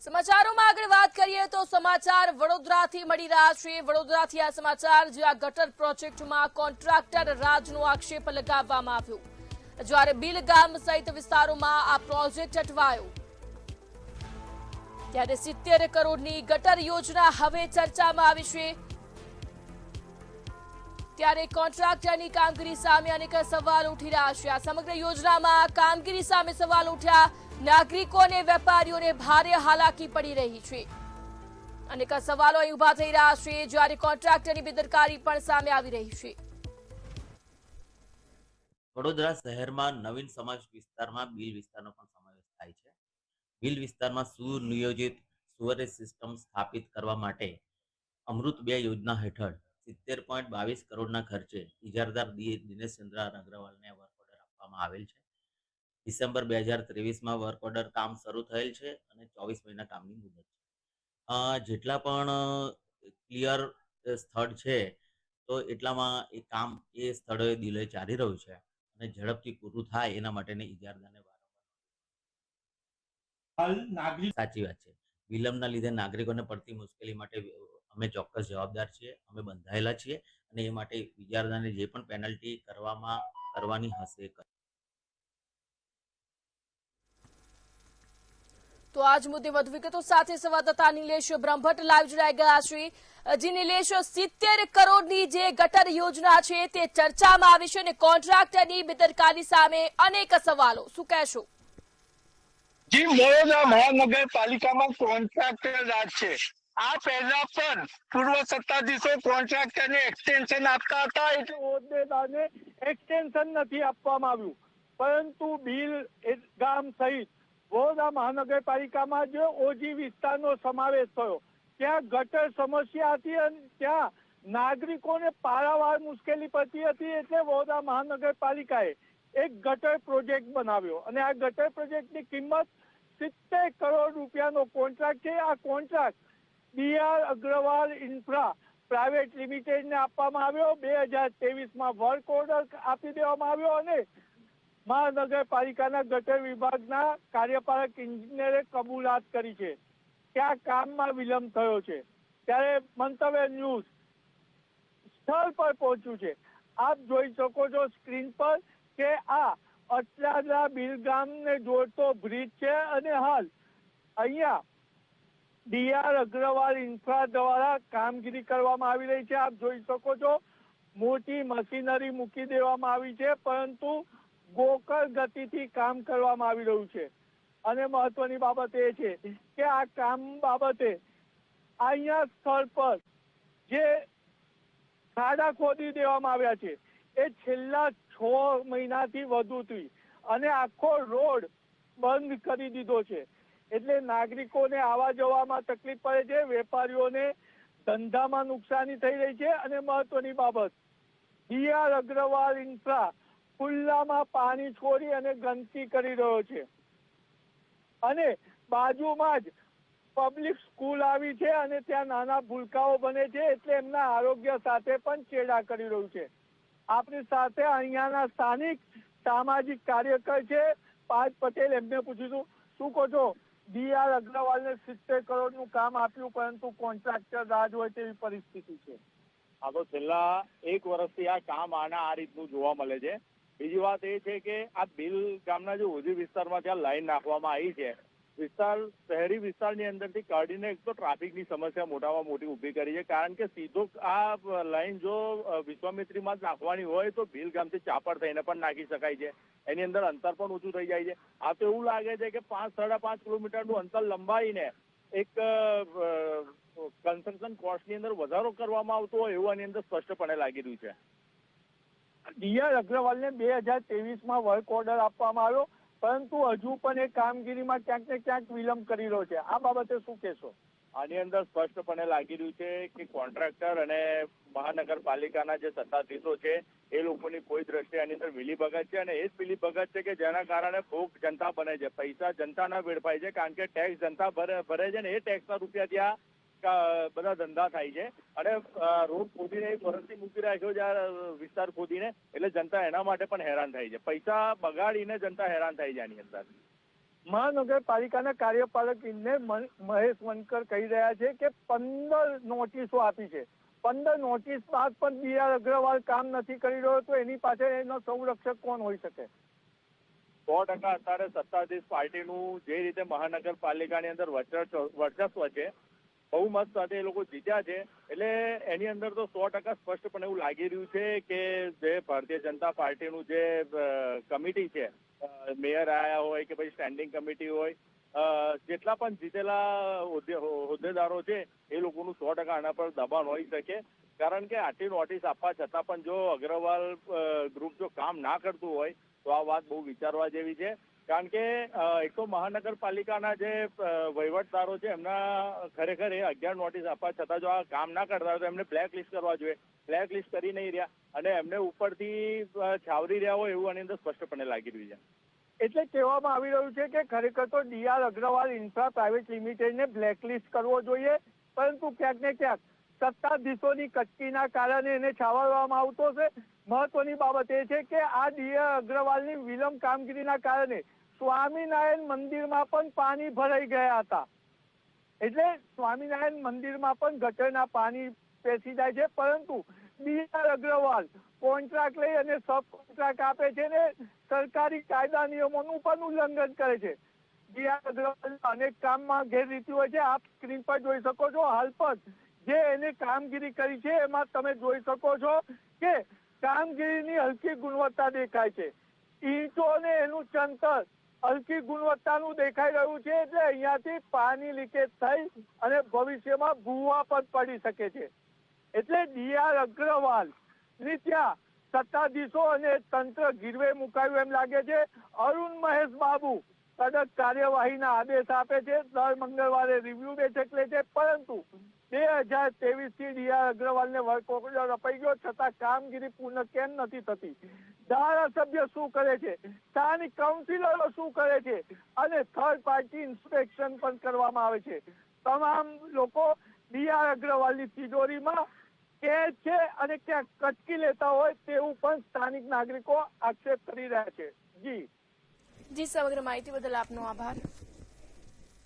સમાચારોમાં આગળ વાત કરીએ તો સમાચાર વડોદરાથી મળી રહ્યા છે। વડોદરાથી આ સમાચાર, જ્યાં ગટર પ્રોજેક્ટમાં કોન્ટ્રાક્ટર રાજનો આક્ષેપ લગાવવામાં આવ્યો, જ્યારે બિલ ગામ સહિત વિસ્તારોમાં આ પ્રોજેક્ટ અટવાયો। ત્યારે 70 કરોડની ગટર યોજના હવે ચર્ચામાં આવી છે। ત્યારે કોન્ટ્રાક્ટરની કામગીરી સામે અનેક સવાલ ઉઠી રહ્યા છે। આ સમગ્ર યોજનામાં કામગીરી સામે સવાલ ઉઠ્યા। નાગરિકો અને વેપારીઓને ભારે હાલાકી પડી રહી છે। અનેક સવાલો અહીં ઉભા થઈ રહ્યા છે, જ્યારે કોન્ટ્રાક્ટરની બેદરકારી પણ સામે આવી રહી છે। વડોદરા શહેરમાં નવીન સમાજ વિસ્તારમાં બિલ વિસ્તારનો પણ સમાવેશ થાય છે। બિલ વિસ્તારમાં સુનિયોજિત સુવરેજ સિસ્ટમ સ્થાપિત કરવા માટે અમૃત 2 યોજના હેઠળ 70.22 કરોડના ખર્ચે ઇજારદાર દિનેશ ચંદ્ર અગ્રવાલને વર્ક ઓર્ડર આપવામાં આવેલ છે। ડિસેમ્બર 2023માં વર્ક ઓર્ડર કામ શરૂ થયેલ છે અને 24 મહિના કામની મુદત છે। જેટલા પણ ક્લિયર સ્થળ છે તો એટલામાં એ કામ એ સ્થળોએ દિલે ચાલી રહ્યું છે અને ઝડપથી પૂરું થાય એના માટેની ઇજારદારને વારંવાર સાચી વાત છે। વિલંબના લીધે નાગરિકોને પડતી મુશ્કેલી માટે અમે ચોક્કસ જવાબદાર છીએ, અમે બંધાયેલા છીએ અને એ માટે ઇજારદારને જે પણ પેનલ્ટી કરવાની હશે। તો આજ મુદ્દે વધુ વિગતો સાથે સંવાદદાતા નિલેશ બ્રહ્મભટ્ટ લાઈવ જોડાઈ ગયા છે। જી નિલેશ, 70 કરોડની જે ગટર યોજના છે તે ચર્ચામાં આવી છે અને કોન્ટ્રાક્ટરની બેદરકારી સામે અનેક સવાલો, શું કહેશો? જી, વડોદરા મહાનગરપાલિકામાં કોન્ટ્રાક્ટર રાજ છે। આ પહેલા પણ પૂર્વ સત્તાધીશો કોન્ટ્રાક્ટરને એક્સટેન્શન આપતા હતા, એટલે હોદ્દેદારને એક્સટેન્શન નથી આપવામાં આવ્યું। પરંતુ બિલ ગામ સહિત વડોદરા મહાનગરપાલિકામાં જે ઓજી વિસ્તારનો સમાવેશ થયો, ત્યાં ગટર સમસ્યા હતી અને ત્યાં નાગરિકોને પારાવાર મુશ્કેલી પડતી હતી, એટલે વડોદરા મહાનગરપાલિકાએ એક ગટર પ્રોજેક્ટ બનાવ્યો અને આ ગટર પ્રોજેક્ટની કિંમત 70 કરોડ રૂપિયાનો કોન્ટ્રાક્ટ છે। આ contract BR Agarwal infra private લિમિટેડને આપવામાં આવ્યો। 2023માં વર્ક ઓર્ડર આપી દેવામાં આવ્યો અને મહાનગરપાલિકાના ગટર વિભાગના કાર્યપાલક ઇન્જિનિયરે કબૂલાત કરી છે કે આ કામમાં વિલંબ થયો છે। ત્યારે મંતવ્ય ન્યૂઝ સ્થળ પર પહોંચ્યું છે। આપ જોઈ શકો છો સ્ક્રીન પર કે આ અટલાદરા બિલગામને જોડતો બ્રિજ છે અને હાલ અહીંયા બીઆર અગ્રવાલ ઇન્ફ્રા દ્વારા કામગીરી કરવામાં આવી રહી છે। આપ જોઈ શકો છો મોટી મશીનરી મૂકી દેવામાં આવી છે, પરંતુ ગોકળ ગતિથી કામ કરવામાં આવી રહ્યું છે। અને મહત્વની બાબત એ છે કે આ કામ બાબતે અહીંયા સ્થળ પર જે ખાડા ખોદી દેવામાં આવ્યા છે એ છેલ્લા 6 મહિનાથી વધુથી અને આખો રોડ બંધ કરી દીધો છે, એટલે નાગરિકોને આવવા જવામાં તકલીફ પડે છે, વેપારીઓને ધંધામાં નુકસાની થઈ રહી છે। અને મહત્વની બાબત, બીઆર અગ્રવાલ ઇન્ફ્રા ખુલ્લામાં પાણી છોડી અને ગંદકી કરી રહ્યો છે અને બાજુમાં જ પબ્લિક સ્કૂલ આવી છે અને ત્યાં નાના ભૂલકાઓ બને છે, એટલે એમના આરોગ્ય સાથે પણ ચેડા કરી રહ્યું છે। આપણી સાથે અહીંયાના સ્થાનિક સામાજિક કાર્યકર છે પાર્થ પટેલ, એમને પૂછીશું, શું કહો છો? બીઆર અગ્રવાલને 70 કરોડનું કામ આપ્યું, પરંતુ કોન્ટ્રાક્ટર રાજ હોય તેવી પરિસ્થિતિ છે। આ તો છેલ્લા 1 વર્ષથી આ કામ આ રીતનું જોવા મળે છે। બીજી વાત એ છે કે આ બિલ ગામના જે ઓજી વિસ્તારમાં ત્યાં લાઈન નાખવામાં આવી છે, શહેરી વિસ્તારની અંદરથી કાઢીને એક તો ટ્રાફિકની સમસ્યા મોટામાં મોટી ઊભી કરી છે, કારણ કે સીધો આ લાઈન જો વિશ્વામિત્રીમાં જ નાખવાની હોય તો ભીલ ગામથી ચાપડ થઈને પણ નાખી શકાય છે। એની અંદર અંતર પણ ઓછું થઈ જાય છે। આ તો એવું લાગે છે કે 5-5.5 કિલોમીટરનું અંતર લંબાઈને એક કન્સ્ટ્રક્શન કોસ્ટની અંદર વધારો કરવામાં આવતો હોય એવું આની અંદર સ્પષ્ટપણે લાગી રહ્યું છે। બીઆર અગ્રવાલને 2023માં વર્ક ઓર્ડર આપવામાં આવ્યો, પરંતુ હજુ પણ એ કામગીરીમાં ક્યાંક ને ક્યાંક વિલંબ કરી રહ્યો છે। આ બાબતે શું કહેશો? આની અંદર સ્પષ્ટપણે લાગી રહ્યું છે કે કોન્ટ્રાક્ટર અને મહાનગરપાલિકાના જે સત્તાધીશો છે એ લોકોની કોઈ દ્રષ્ટિએ આની અંદર મિલીભગત છે, અને એ જ મિલીભગત છે કે જેના કારણે ભોગ જનતા બને છે, પૈસા જનતાના વેડફાય છે, કારણ કે ટેક્સ જનતા ભરે છે ને એ ટેક્સના રૂપિયા ત્યાં બધા ધંધા થાય છે અને રોડ ખોદીને એક વર્ષથી મૂકી રાખ્યો છે વિસ્તાર ખોદીને, એટલે જનતા એના માટે પણ હેરાન થાય છે। પૈસા બગાડીને જનતા હેરાન થાય છે આની અંદર। મહાનગરપાલિકાના કાર્યપાલક ઇજનેર મહેશ વનકર કહી રહ્યા છે કે 15 નોટિસો આપી છે. 15 નોટિસ બાદ પણ બી.આર. અગ્રવાલ કામ નથી કરી રહ્યો, તો એની પાછળ એનો સંરક્ષક કોણ હોઈ શકે? 100% અત્યારે સત્તાધીશ પાર્ટીનું જે રીતે મહાનગરપાલિકાની અંદર વર્ચસ્વ છે, બહુમત સાથે એ લોકો જીત્યા છે, એટલે એની અંદર તો 100% સ્પષ્ટપણે એવું લાગી રહ્યું છે કે જે ભારતીય જનતા પાર્ટીનું જે કમિટી છે, મેયર આયા હોય કે પછી સ્ટેન્ડિંગ કમિટી હોય, જેટલા પણ જીતેલા હોદ્દેદારો છે એ લોકોનું 100% આના પર દબાણ હોઈ શકે. કારણ કે આટલી નોટિસ આપવા છતાં પણ જો અગ્રવાલ ગ્રુપ જો કામ ના કરતું હોય તો આ વાત બહુ વિચારવા જેવી છે. કારણ કે એક તો મહાનગરપાલિકાના જે વહીવટદારો છે એમના ખરેખર 11 નોટિસ આપવા છતાં જો આ કામ ના કરતા હોય તો એમને બ્લેક લિસ્ટ કરવા જોઈએ. બ્લેક લિસ્ટ કરી નહીં રહ્યા અને એમને ઉપરથી છાવરી રહ્યા હોય એવું આની અંદર સ્પષ્ટપણે લાગી રહ્યું છે. એટલે કહેવામાં આવી રહ્યું છે કે ખરેખર તો ડી.આર. અગ્રવાલ ઇન્ફ્રા પ્રાઇવેટ લિમિટેડને બ્લેકલિસ્ટ કરવો જોઈએ, પરંતુ ક્યાંક ને ક્યાંક સત્તાધીશોની કચકીના કારણે એને છાવરવામાં આવતો છે. મહત્વની બાબત એ છે કે આ ડી.આર. અગ્રવાલની વિલંબ કામગીરીના કારણે સ્વામિનારાયણ મંદિરમાં પણ પાણી ભરાઈ ગયા હતા. એટલે સ્વામિનારાયણ મંદિરમાં પણ ગટરના પાણી પેસી જાય છે, પરંતુ ડી.આર. અગ્રવાલ કોન્ટ્રાક્ટ લઈ અને સબ કોન્ટ્રાક્ટ આપે છે ને સરકારી કાયદા નિયમોનું પણ ઉલ્લંઘન કરે છે. ડી.આર. અગ્રવાલ અનેક કામમાં ગેરરીતિ હોય છે. આપ સ્ક્રીન પર જોઈ શકો છો. હાલ પણ જે એને કામગીરી કરી છે એમાં તમે જોઈ શકો છો કે કામગીરીની હલકી ગુણવત્તા દેખાય છે. ઈંટો ને એનું ચણતર હલકી ગુણવત્તાનું દેખાઈ રહ્યું છે, એટલે અહીંયાથી પાણી લીકેજ થઈ અને ભવિષ્યમાં ભૂવા પણ પડી શકે છે. એટલે ડી.આર. અગ્રવાલ ની ત્યાં સત્તાધીશો અને તંત્ર ગીરવે મુકાયું એમ લાગે છે. અરુણ મહેશ બાબુ કડક કાર્યવાહીના આદેશ આપે છે, દર મંગળવારે રિવ્યુ બેઠક લે છે, પરંતુ 2023 થી ડી.આર. અગ્રવાલને વર્ક ઓર્ડર અપાઈ ગયો છતાં કામગીરી પૂર્ણ કેમ નથી થતી? ધારાસભ્ય શું કરે છે, સ્થાનિક કાઉન્સિલરો શું કરે છે, અને થર્ડ પાર્ટી ઇન્સ્પેક્શન પણ કરવામાં આવે છે. તમામ લોકો ડી.આર. અગ્રવાલની તિજોરીમાં કેદ છે અને ક્યાંક કચકી લેતા હોય તેવું પણ સ્થાનિક નાગરિકો આક્ષેપ કરી રહ્યા છે. જી સમગ્ર માહિતી બદલ આપનો આભાર.